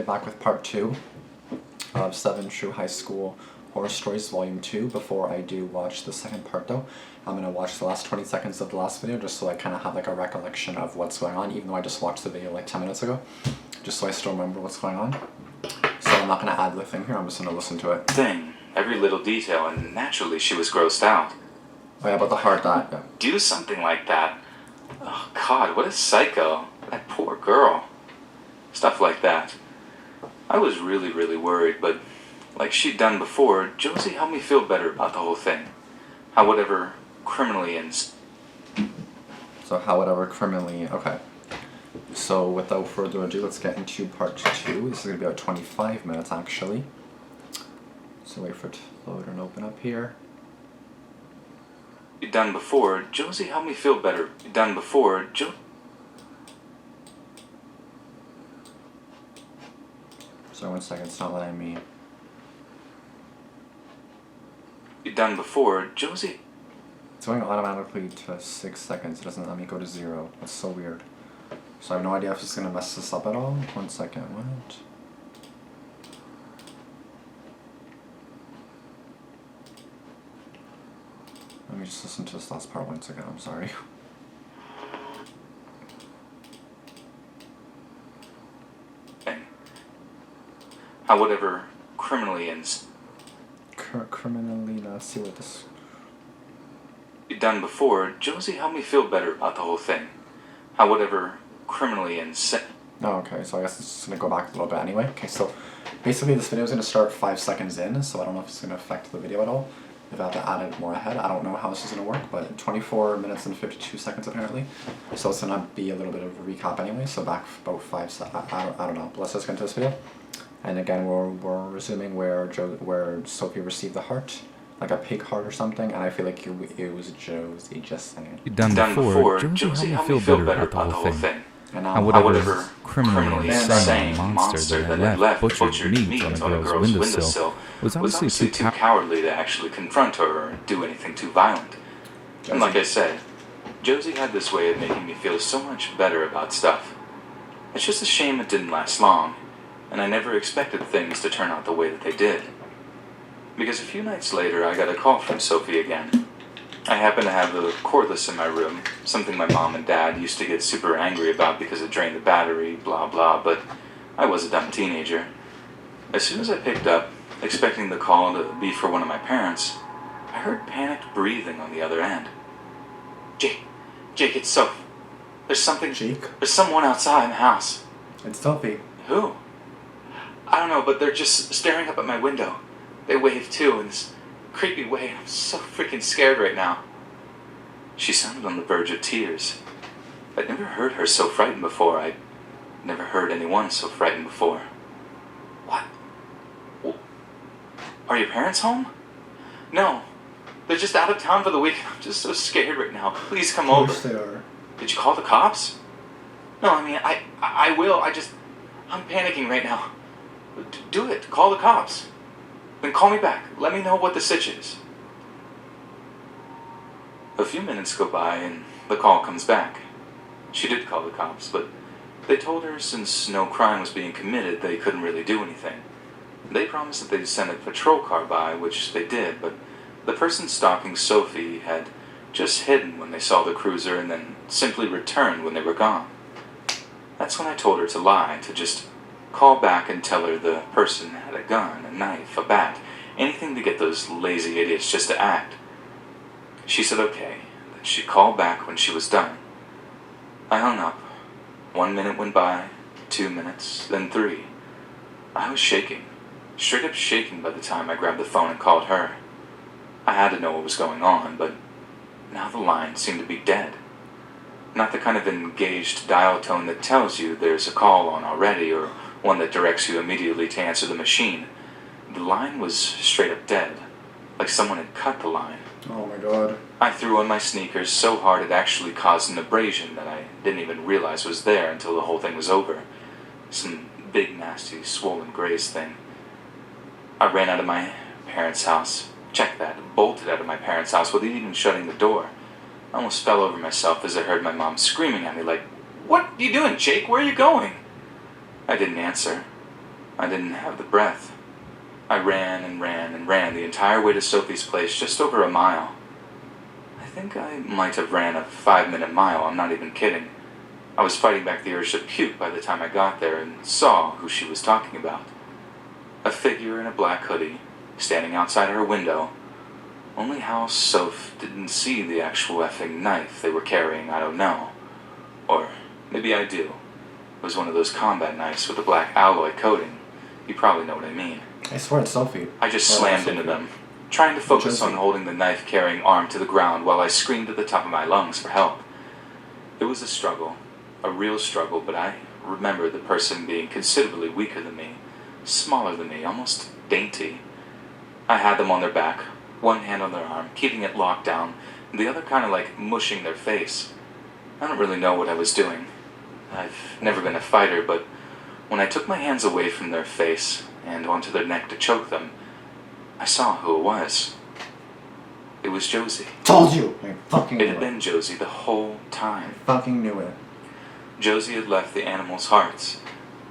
today, back with part 2 of 7 True High School Horror Stories Volume 2. Before I do watch the second part though, I'm going to watch the last 20 seconds of the last video just so I kind of have like a recollection of what's going on, even though I just watched the video like 10 minutes ago, just so I still remember what's going on. So I'm not going to add the thing here, I'm just going to listen to it. Every little detail, and naturally she was grossed out. Oh yeah, about the heart, yeah. Do something like that. Oh God, what a psycho. That poor girl. Stuff like that. I was really worried, but like she'd done before, Josie helped me feel better about the whole thing. How whatever criminally okay. So without further ado, let's get into part 2. This is going to be about 25 minutes actually. So wait for it to load and open up here. Done before, Josie helped me feel better. Done before, Sorry, 1 second, it's not letting me. Done before, Josie. It's going automatically to 6 seconds. It doesn't let me go to 0. That's so weird. So I have no idea if it's going to mess this up at all. 1 second, what? Let me just listen to this last part 1 second, I'm sorry. How whatever criminally criminally, let's see what this... Done before, Josie helped me feel better about the whole thing. How whatever criminally insane. Oh, okay, so I guess it's just going to go back a little bit anyway. Okay, so basically this video is going to start 5 seconds in, so I don't know if it's going to affect the video at all. If I have to add it more ahead, I don't know how this is going to work, but 24 minutes and 52 seconds apparently. So it's going to be a little bit of a recap anyway, so back about 5 seconds, I don't know. But let's just get into this video. And again, we're resuming where Sophie received the heart, like a pig heart or something, and I feel like it was Josie just saying. Done before, Josie helped me feel better about the whole thing. And now, How whatever criminally insane monster that had left butchered meat on a girl's windowsill was obviously too cowardly to actually confront her or do anything too violent. And like I said, Josie had this way of making me feel so much better about stuff. It's just a shame it didn't last long, and I never expected things to turn out the way that they did. Because a few nights later, I got a call from Sophie again. I happened to have the cordless in my room, something my mom and dad used to get super angry about because it drained the battery, blah blah, but I was a dumb teenager. As soon as I picked up, expecting the call to be for one of my parents, I heard panicked breathing on the other end. Jake, it's Sophie. There's someone outside the house. It's Sophie. Who? I don't know, but they're just staring up at my window. They wave too in this creepy way, and I'm so freaking scared right now. She sounded on the verge of tears. I'd never heard her so frightened before. I'd never heard anyone so frightened before. What? Are your parents home? No. They're just out of town for the week. I'm just so scared right now. Please come over. Of course they are. Did you call the cops? No, I mean, I will. I'm panicking right now. Do it. Call the cops. Then call me back. Let me know what the sitch is. A few minutes go by and the call comes back. She did call the cops, but they told her since no crime was being committed, they couldn't really do anything. They promised that they'd send a patrol car by, which they did, but the person stalking Sophie had just hidden when they saw the cruiser and then simply returned when they were gone. That's when I told her to lie, to just call back and tell her the person had a gun, a knife, a bat, anything to get those lazy idiots just to act. She said okay, then she'd call back when she was done. I hung up. 1 minute went by, 2 minutes, then 3. I was shaking, straight up shaking by the time I grabbed the phone and called her. I had to know what was going on, but now the line seemed to be dead. Not the kind of engaged dial tone that tells you there's a call on already, or one that directs you immediately to answer the machine. The line was straight up dead, like someone had cut the line. Oh my god. I threw on my sneakers so hard it actually caused an abrasion that I didn't even realize was there until the whole thing was over. Some big, nasty, swollen graze thing. I ran out of my parents' house. Check that, bolted out of my parents' house without even shutting the door. I almost fell over myself as I heard my mom screaming at me like, "What are you doing, Jake? Where are you going?" I didn't answer. I didn't have the breath. I ran and ran and ran the entire way to Sophie's place, just over a mile. I think I might have ran a 5-minute mile, I'm not even kidding. I was fighting back the urge to puke by the time I got there and saw who she was talking about. A figure in a black hoodie, standing outside her window. Only how Soph didn't see the actual effing knife they were carrying, I don't know. Or maybe I do. It was one of those combat knives with a black alloy coating. You probably know what I mean. I swear it's Sophie. I just slammed into them, trying to focus on holding the knife-carrying arm to the ground while I screamed at the top of my lungs for help. It was a struggle, a real struggle, but I remember the person being considerably weaker than me, smaller than me, almost dainty. I had them on their back, one hand on their arm, keeping it locked down, and the other kind of like mushing their face. I don't really know what I was doing. I've never been a fighter, but when I took my hands away from their face and onto their neck to choke them, I saw who it was. It was Josie. Told you! I fucking knew It had been Josie the whole time. I fucking knew it. Josie had left the animals' hearts.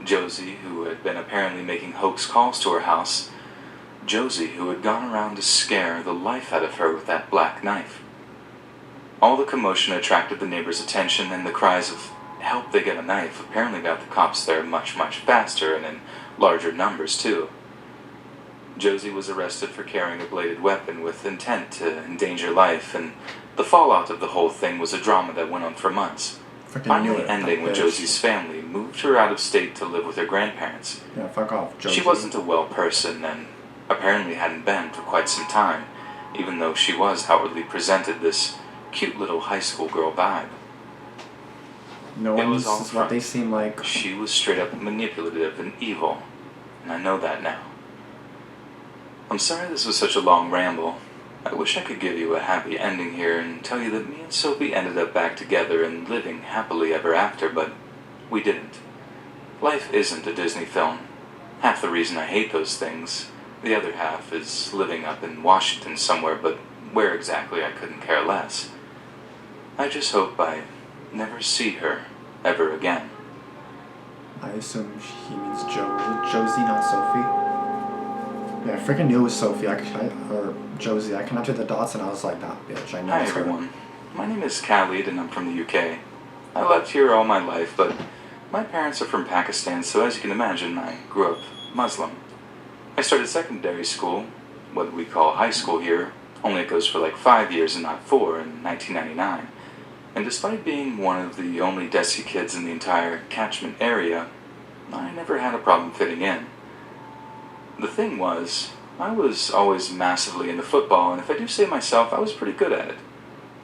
Josie, who had been apparently making hoax calls to her house. Josie, who had gone around to scare the life out of her with that black knife. All the commotion attracted the neighbors' attention, and the cries of "help, they get a knife" apparently got the cops there much, much faster and in larger numbers, too. Josie was arrested for carrying a bladed weapon with intent to endanger life, and the fallout of the whole thing was a drama that went on for months. Finally ending when Josie's family moved her out of state to live with her grandparents. Yeah, fuck off, Josie. She wasn't a well person, and apparently hadn't been for quite some time, even though she was outwardly presented this cute little high school girl vibe. No one is what they seem like. She was straight up manipulative and evil, and I know that now. I'm sorry this was such a long ramble. I wish I could give you a happy ending here and tell you that me and Sophie ended up back together and living happily ever after, but we didn't. Life isn't a Disney film. Half the reason I hate those things, the other half is living up in Washington somewhere, but where exactly I couldn't care less. I just hope I never see her ever again. I assume he means Josie, not Sophie. Yeah, I freaking knew it was Sophie, or Josie. I connected the dots and I was like, that bitch, I know Hi it's her. everyone, my name is Khalid and I'm from the UK. I lived here all my life, but my parents are from Pakistan, so as you can imagine, I grew up Muslim. I started secondary school, what we call high school here, only it goes for like 5 years and not 4, in 1999. And despite being one of the only Desi kids in the entire catchment area, I never had a problem fitting in. The thing was, I was always massively into football, and if I do say myself, I was pretty good at it.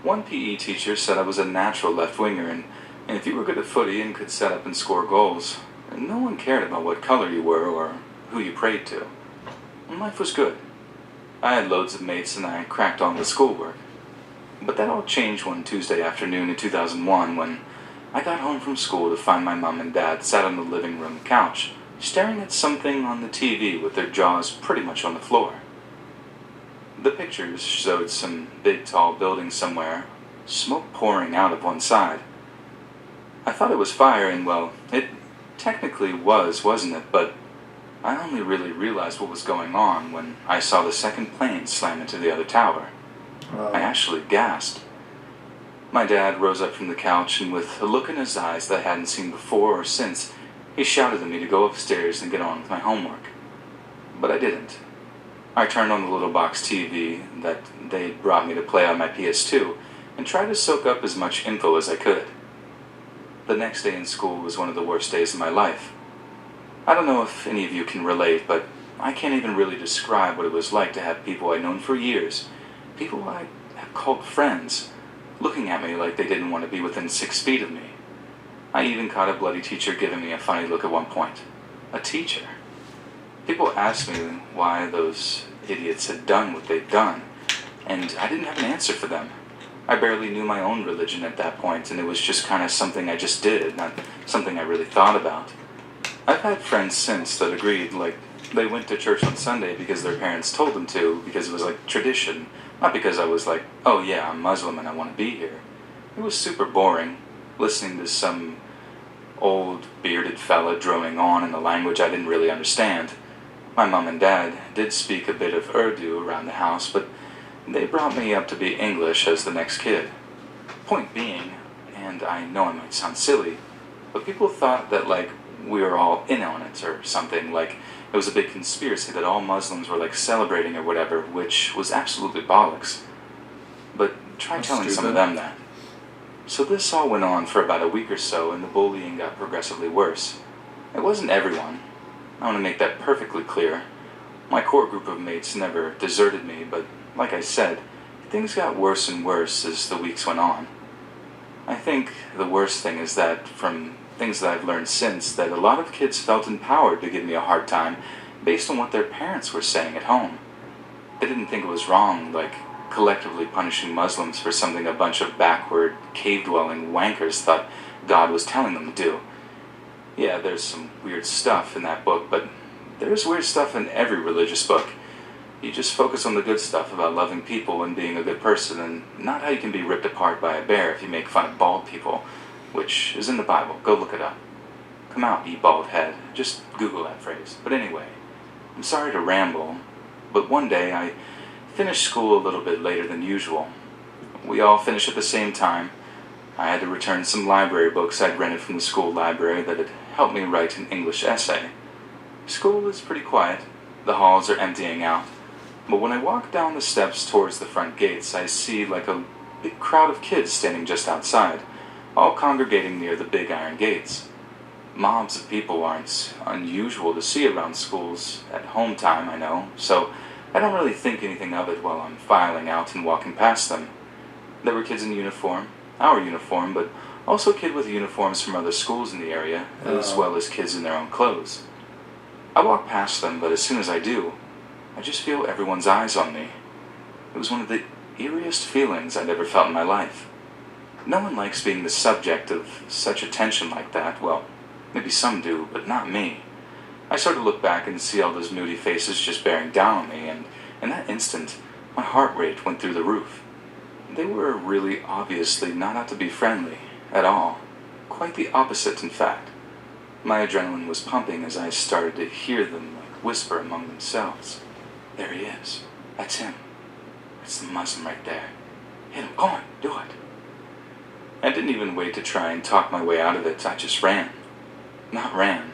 One PE teacher said I was a natural left-winger, and if you were good at footy and could set up and score goals, no one cared about what color you were or who you prayed to. And life was good. I had loads of mates and I cracked on with schoolwork. But that all changed one Tuesday afternoon in 2001 when I got home from school to find my mom and dad sat on the living room couch, staring at something on the TV with their jaws pretty much on the floor. The pictures showed some big tall building somewhere, smoke pouring out of one side. I thought it was fire, and well, it technically was, wasn't it? But I only really realized what was going on when I saw the second plane slam into the other tower. I actually gasped. My dad rose up from the couch, and with a look in his eyes that I hadn't seen before or since, he shouted at me to go upstairs and get on with my homework. But I didn't. I turned on the little box TV that they brought me to play on my PS2 and tried to soak up as much info as I could. The next day in school was one of the worst days of my life. I don't know if any of you can relate, but I can't even really describe what it was like to have people I'd known for years, people I have called friends, looking at me like they didn't want to be within 6 feet of me. I even caught a bloody teacher giving me a funny look at one point. A teacher. People asked me why those idiots had done what they'd done, and I didn't have an answer for them. I barely knew my own religion at that point, and it was just kind of something I just did, not something I really thought about. I've had friends since that agreed, like, they went to church on Sunday because their parents told them to, because it was like tradition, not because I was like, oh yeah, I'm Muslim and I want to be here. It was super boring, listening to some old, bearded fella droning on in a language I didn't really understand. My mom and dad did speak a bit of Urdu around the house, but they brought me up to be English as the next kid. Point being, and I know I might sound silly, but people thought that, like, we were all in on it or something, like it was a big conspiracy that all Muslims were, like, celebrating or whatever, which was absolutely bollocks. But try That's telling some of stupid. them that. So this all went on for about a week or so, and the bullying got progressively worse. It wasn't everyone. I want to make that perfectly clear. My core group of mates never deserted me, but like I said, things got worse and worse as the weeks went on. I think the worst thing is that, from things that I've learned since, that a lot of kids felt empowered to give me a hard time based on what their parents were saying at home. They didn't think it was wrong, like collectively punishing Muslims for something a bunch of backward, cave-dwelling wankers thought God was telling them to do. Yeah, there's some weird stuff in that book, but there's weird stuff in every religious book. You just focus on the good stuff about loving people and being a good person, and not how you can be ripped apart by a bear if you make fun of bald people, which is in the Bible. Go look it up. Come out, ye bald head. Just Google that phrase. But anyway, I'm sorry to ramble, but one day I finished school a little bit later than usual. We all finished at the same time. I had to return some library books I'd rented from the school library that had helped me write an English essay. School is pretty quiet. The halls are emptying out. But when I walk down the steps towards the front gates, I see like a big crowd of kids standing just outside, all congregating near the big iron gates. Mobs of people aren't unusual to see around schools at home time, I know, so I don't really think anything of it while I'm filing out and walking past them. There were kids in uniform, our uniform, but also kids with uniforms from other schools in the area, as well as kids in their own clothes. I walk past them, but as soon as I do, I just feel everyone's eyes on me. It was one of the eeriest feelings I'd ever felt in my life. No one likes being the subject of such attention like that. Well, maybe some do, but not me. I sort of look back and see all those moody faces just bearing down on me, and in that instant, my heart rate went through the roof. They were really obviously not out to be friendly at all. Quite the opposite, in fact. My adrenaline was pumping as I started to hear them like whisper among themselves. There he is. That's him. That's the Muslim right there. Hit him. Go on. Do it. I didn't even wait to try and talk my way out of it. I just ran. Not ran.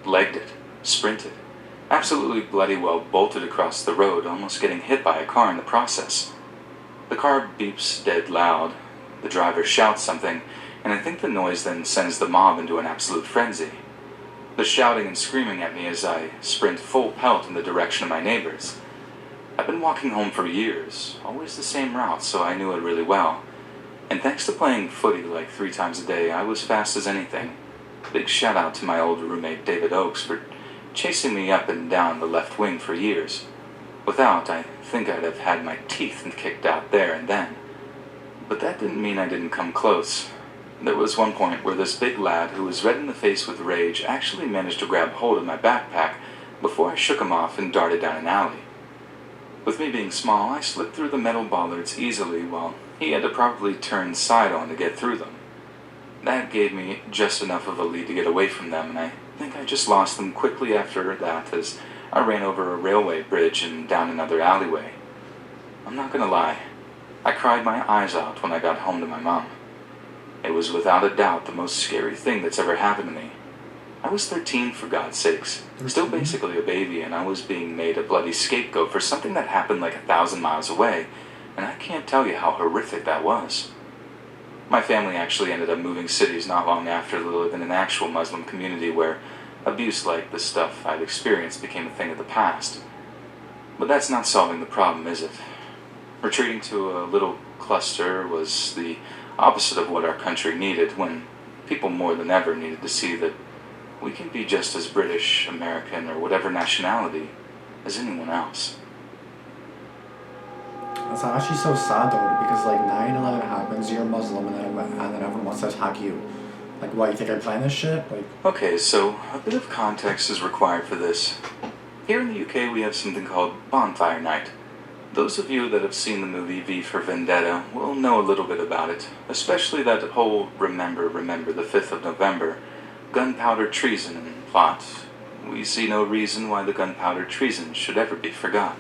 Legged it. Sprinted. Absolutely bloody well bolted across the road, almost getting hit by a car in the process. The car beeps dead loud. The driver shouts something, and I think the noise then sends the mob into an absolute frenzy. They're shouting and screaming at me as I sprint full pelt in the direction of my neighbors. I've been walking home for years, always the same route, so I knew it really well. And thanks to playing footy like 3 times a day, I was fast as anything. Big shout out to my old roommate David Oakes for chasing me up and down the left wing for years. Without, I think I'd have had my teeth kicked out there and then. But that didn't mean I didn't come close. There was one point where this big lad, who was red in the face with rage, actually managed to grab hold of my backpack before I shook him off and darted down an alley. With me being small, I slipped through the metal bollards easily while he had to probably turn side on to get through them. That gave me just enough of a lead to get away from them, and I think I just lost them quickly after that as I ran over a railway bridge and down another alleyway. I'm not gonna lie, I cried my eyes out when I got home to my mom. It was without a doubt the most scary thing that's ever happened to me. I was 13 for God's sakes, still basically a baby, and I was being made a bloody scapegoat for something that happened like 1,000 miles away, and I can't tell you how horrific that was. My family actually ended up moving cities not long after to live in an actual Muslim community where abuse like the stuff I'd experienced became a thing of the past. But that's not solving the problem, is it? Retreating to a little cluster was the opposite of what our country needed, when people more than ever needed to see that we can be just as British, American, or whatever nationality as anyone else. That's actually so sad though, because like 9/11 happens, you're Muslim, and then everyone wants to attack you. Like, what, you think I planned this shit? Like, Okay, so a bit of context is required for this. Here in the UK we have something called Bonfire Night. Those of you that have seen the movie V for Vendetta will know a little bit about it, especially that whole remember the 5th of November, gunpowder treason and plot. We see no reason why the gunpowder treason should ever be forgot.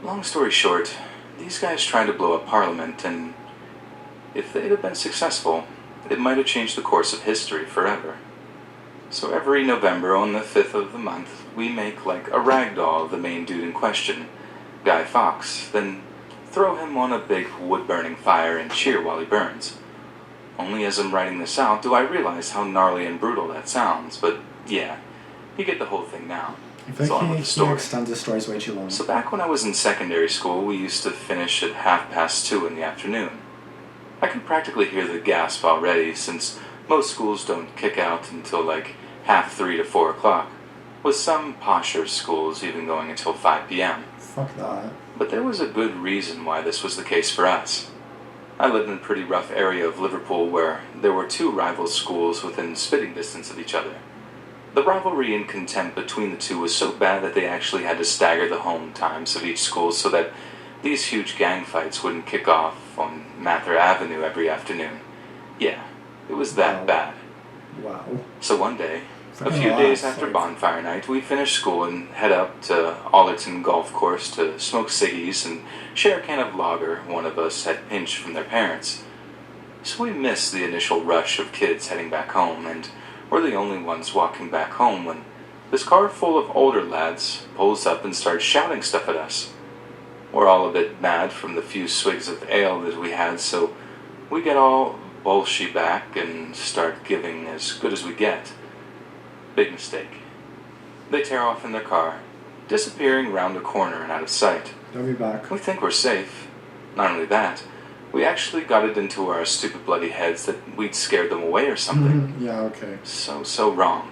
Long story short, these guys tried to blow up Parliament, and if they'd have been successful, it might have changed the course of history forever. So every November on the 5th of the month, we make like a rag doll of the main dude in question, Guy Fawkes, then throw him on a big wood-burning fire and cheer while he burns. Only as I'm writing this out do I realize how gnarly and brutal that sounds, but yeah, you get the whole thing now. I feel like he extends his stories way too long. So back when I was in secondary school, we used to finish at 2:30 in the afternoon. I can practically hear the gasp already, since most schools don't kick out until like 3:30 to 4 o'clock, with some posher schools even going until 5 p.m. Fuck that. But there was a good reason why this was the case for us. I lived in a pretty rough area of Liverpool where there were two rival schools within spitting distance of each other. The rivalry and contempt between the two was so bad that they actually had to stagger the home times of each school so that these huge gang fights wouldn't kick off on Mather Avenue every afternoon. Yeah, it was that bad. Wow. So one day, a few days after bonfire night, we finished school and head up to Allerton Golf Course to smoke ciggies and share a can of lager one of us had pinched from their parents. So we missed the initial rush of kids heading back home, and we're the only ones walking back home when this car full of older lads pulls up and starts shouting stuff at us. We're all a bit mad from the few swigs of ale that we had, so we get all bolshy back and start giving as good as we get. Big mistake. They tear off in their car, disappearing round a corner and out of sight. They'll be back. We think we're safe. Not only that, we actually got it into our stupid bloody heads that we'd scared them away or something. Yeah, okay. So wrong.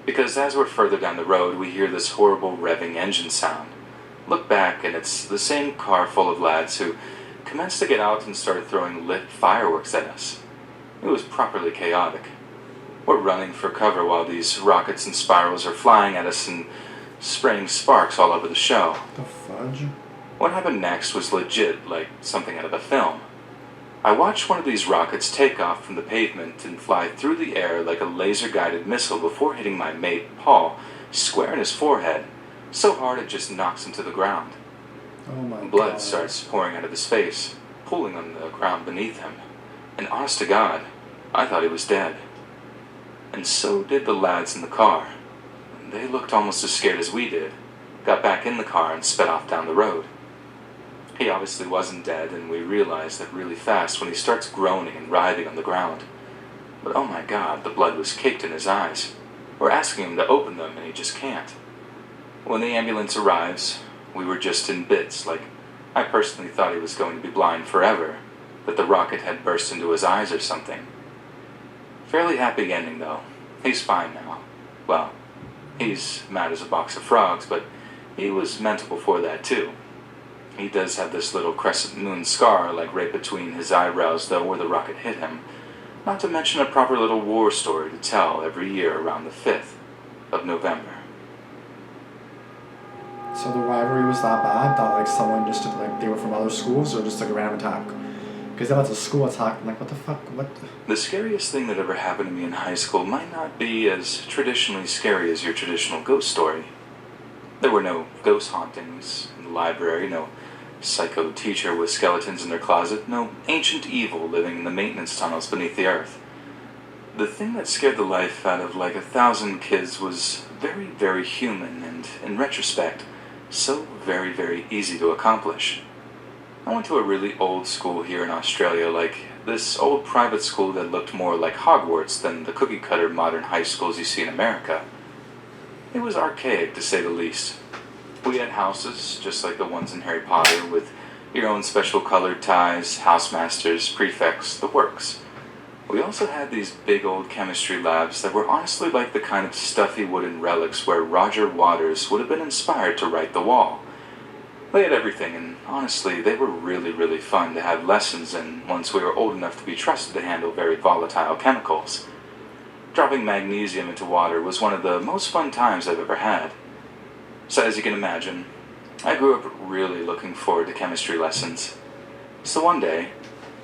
Because as we're further down the road, we hear this horrible revving engine sound. Look back, and it's the same car full of lads who commenced to get out and started throwing lit fireworks at us. It was properly chaotic. We're running for cover while these rockets and spirals are flying at us and spraying sparks all over the show. The fudge? What happened next was legit like something out of a film. I watched one of these rockets take off from the pavement and fly through the air like a laser-guided missile before hitting my mate, Paul, square in his forehead, so hard it just knocks him to the ground. Oh my God. Blood starts pouring out of his face, pooling on the ground beneath him. And honest to God, I thought he was dead. And so did the lads in the car. They looked almost as scared as we did, got back in the car and sped off down the road. He obviously wasn't dead, and we realized that really fast when he starts groaning and writhing on the ground. But oh my God, the blood was caked in his eyes. We're asking him to open them, and he just can't. When the ambulance arrives, we were just in bits, like I personally thought he was going to be blind forever, that the rocket had burst into his eyes or something. Fairly happy ending, though. He's fine now. Well, he's mad as a box of frogs, but he was mental before that, too. He does have this little crescent moon scar, like right between his eyebrows, though, where the rocket hit him. Not to mention a proper little war story to tell every year around the 5th of November. So the rivalry was that bad that like someone just did, like they were from other schools or just like a random attack? Because that was a school attack. I'm like, what the fuck? What? The scariest thing that ever happened to me in high school might not be as traditionally scary as your traditional ghost story. There were no ghost hauntings in the library, no psycho teacher with skeletons in their closet, no ancient evil living in the maintenance tunnels beneath the earth. The thing that scared the life out of like 1,000 kids was very, very human and, in retrospect, so very, very easy to accomplish. I went to a really old school here in Australia, like this old private school that looked more like Hogwarts than the cookie-cutter modern high schools you see in America. It was archaic, to say the least. We had houses, just like the ones in Harry Potter, with your own special colored ties, housemasters, prefects, the works. We also had these big old chemistry labs that were honestly like the kind of stuffy wooden relics where Roger Waters would have been inspired to write The Wall. They had everything, and honestly, they were really, really fun to have lessons in once we were old enough to be trusted to handle very volatile chemicals. Dropping magnesium into water was one of the most fun times I've ever had. So as you can imagine, I grew up really looking forward to chemistry lessons. So one day,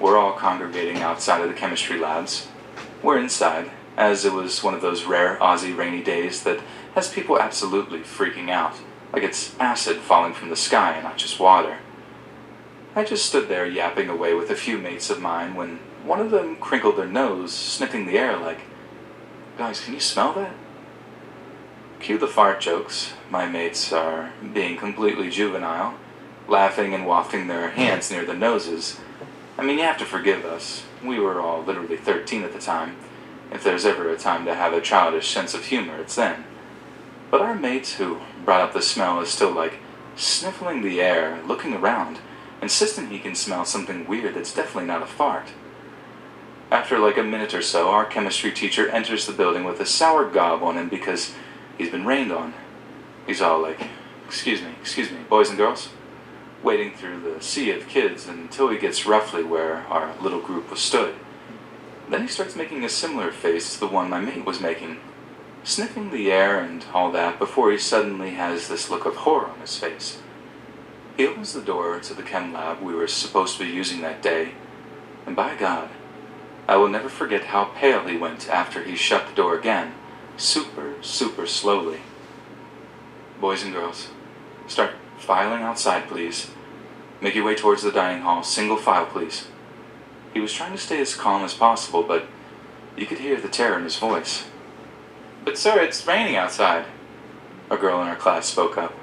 we're all congregating outside of the chemistry labs. We're inside, as it was one of those rare Aussie rainy days that has people absolutely freaking out, like it's acid falling from the sky and not just water. I just stood there yapping away with a few mates of mine when one of them crinkled their nose, sniffing the air like, "Guys, can you smell that?" Cue the fart jokes. My mates are being completely juvenile, laughing and wafting their hands near their noses. I mean, you have to forgive us. We were all literally 13 at the time. If there's ever a time to have a childish sense of humor, it's then. But our mate who brought up the smell is still like sniffling the air, looking around, insisting he can smell something weird that's definitely not a fart. After like a minute or so, our chemistry teacher enters the building with a sour gob on him because he's been rained on. He's all like, excuse me, boys and girls," wading through the sea of kids until he gets roughly where our little group was stood. Then he starts making a similar face to the one my mate was making, sniffing the air and all that before he suddenly has this look of horror on his face. He opens the door to the chem lab we were supposed to be using that day, and by God, I will never forget how pale he went after he shut the door again, super slowly. "Boys and girls, start filing outside, please. Make your way towards the dining hall, single file, please." He was trying to stay as calm as possible, but you could hear the terror in his voice. "But sir, it's raining outside," a girl in our class spoke up.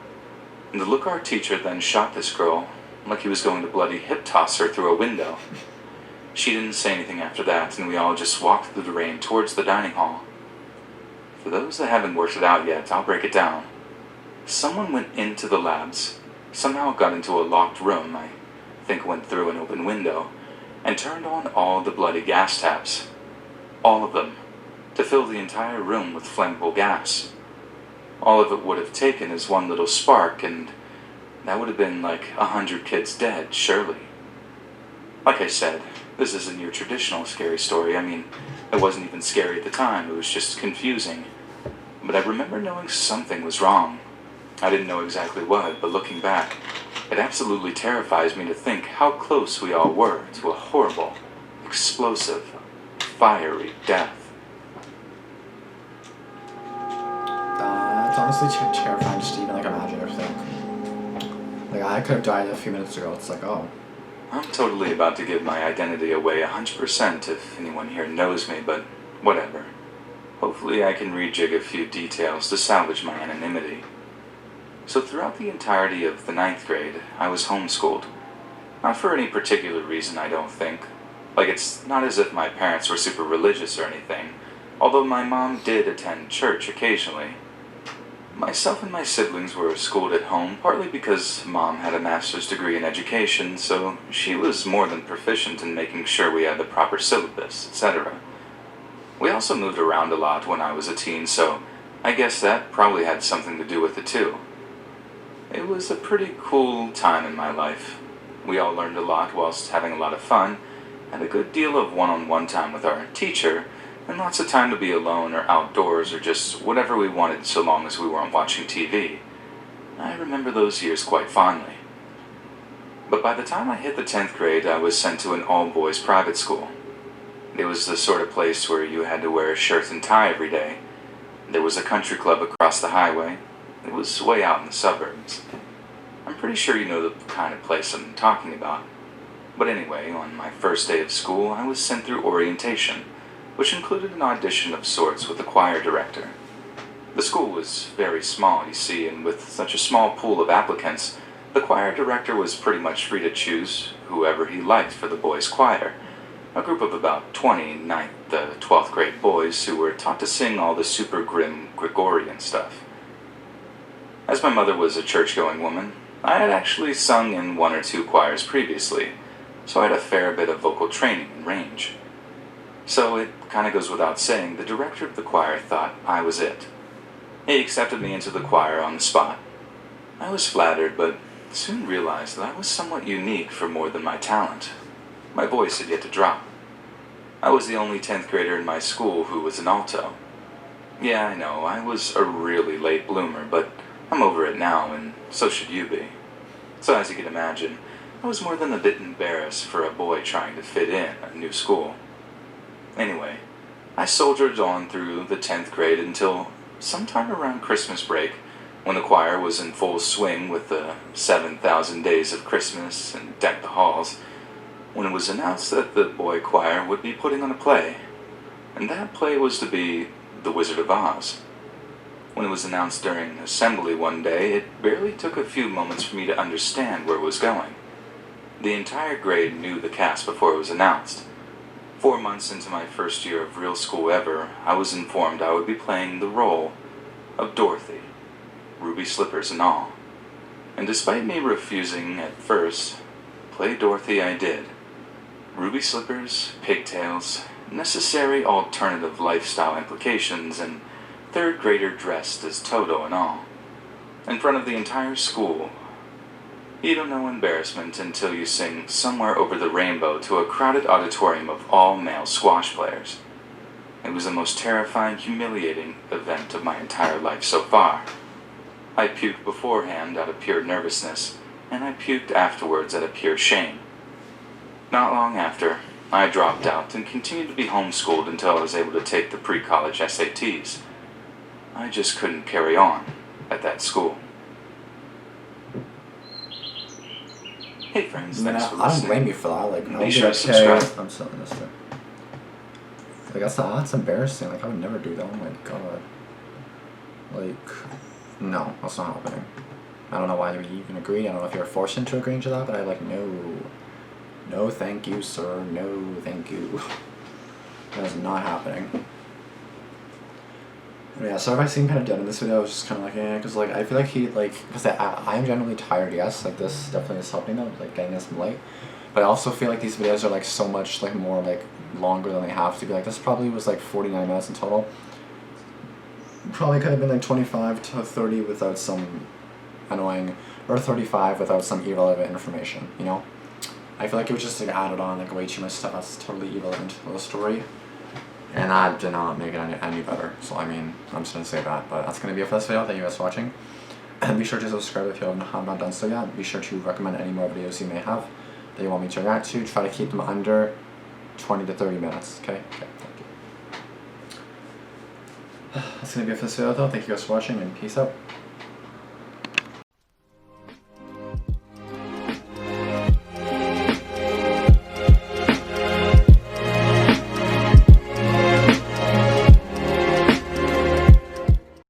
And the look our teacher then shot this girl, like he was going to bloody hip toss her through a window. She didn't say anything after that, and we all just walked through the rain towards the dining hall. For those that haven't worked it out yet, I'll break it down. Someone went into the labs, somehow got into a locked room, I think went through an open window, and turned on all the bloody gas taps. All of them, to fill the entire room with flammable gas. All of it would have taken is one little spark, and that would have been like 100 kids dead, surely. Like I said, this isn't your traditional scary story. I mean, it wasn't even scary at the time, it was just confusing. But I remember knowing something was wrong. I didn't know exactly what, but looking back, it absolutely terrifies me to think how close we all were to a horrible, explosive, fiery death. It's honestly terrifying just to even like imagine or think. Like I could have died a few minutes ago. It's like, oh. I'm totally about to give my identity away 100% if anyone here knows me, but whatever. Hopefully I can rejig a few details to salvage my anonymity. So throughout the entirety of the 9th grade, I was homeschooled. Not for any particular reason, I don't think. Like, it's not as if my parents were super religious or anything, although my mom did attend church occasionally. Myself and my siblings were schooled at home, partly because Mom had a master's degree in education, so she was more than proficient in making sure we had the proper syllabus, etc. We also moved around a lot when I was a teen, so I guess that probably had something to do with it too. It was a pretty cool time in my life. We all learned a lot whilst having a lot of fun, had a good deal of one-on-one time with our teacher, and lots of time to be alone or outdoors or just whatever we wanted so long as we weren't watching TV. I remember those years quite fondly. But by the time I hit the 10th grade, I was sent to an all-boys private school. It was the sort of place where you had to wear a shirt and tie every day. There was a country club across the highway. It was way out in the suburbs. I'm pretty sure you know the kind of place I'm talking about. But anyway, on my first day of school, I was sent through orientation, which included an audition of sorts with the choir director. The school was very small, you see, and with such a small pool of applicants, the choir director was pretty much free to choose whoever he liked for the boys' choir, a group of about 20 9th to 12th grade boys who were taught to sing all the super grim Gregorian stuff. As my mother was a church-going woman, I had actually sung in 1 or 2 choirs previously, so I had a fair bit of vocal training and range. So it kind of goes without saying, the director of the choir thought I was it. He accepted me into the choir on the spot. I was flattered, but soon realized that I was somewhat unique for more than my talent. My voice had yet to drop. I was the only 10th grader in my school who was an alto. Yeah, I know, I was a really late bloomer, but I'm over it now, and so should you be. So as you can imagine, I was more than a bit embarrassed for a boy trying to fit in a new school. Anyway, I soldiered on through the 10th grade until sometime around Christmas break, when the choir was in full swing with the 7,000 Days of Christmas and Deck the Halls, when it was announced that the boy choir would be putting on a play, and that play was to be The Wizard of Oz. When it was announced during assembly one day, it barely took a few moments for me to understand where it was going. The entire grade knew the cast before it was announced. 4 months into my first year of real school ever, I was informed I would be playing the role of Dorothy, ruby slippers and all. And despite me refusing at first, play Dorothy I did. Ruby slippers, pigtails, necessary alternative lifestyle implications, and third grader dressed as Toto and all. In front of the entire school. You don't know embarrassment until you sing Somewhere Over the Rainbow to a crowded auditorium of all male squash players. It was the most terrifying, humiliating event of my entire life so far. I puked beforehand out of pure nervousness, and I puked afterwards out of pure shame. Not long after, I dropped out and continued to be homeschooled until I was able to take the pre-college SATs. I just couldn't carry on at that school. Hey friends, thanks for I don't listening. blame you for that. Like, no, Be sure to okay, subscribe. I'm selling this thing. Like, that's embarrassing. Like, I would never do that. Oh my god. Like, no, that's not happening. I don't know why you even agree. I don't know if you're forced into agreeing to that, but I like, no. No, thank you, sir. No, thank you. That is not happening. But yeah, so if I seem kind of dead in this video, I was just kind of like, eh, because like, I feel like because I'm generally tired, yes, like this definitely is helping them, like getting us some light. But I also feel like these videos are like so much like more like longer than they have to be. Like this probably was like 49 minutes in total. Probably could have been like 25 to 30 without some annoying, or 35 without some irrelevant information, you know? I feel like it was just like added on like way too much stuff that's totally irrelevant to the story. And that did not make it any better. So I mean, I'm just going to say that. But that's going to be it for this video. Thank you guys for watching. And be sure to subscribe if you have not done so yet. Be sure to recommend any more videos you may have that you want me to react to. Try to keep them under 20 to 30 minutes. Okay? Okay, thank you. That's going to be it for this video though. Thank you guys for watching and peace out.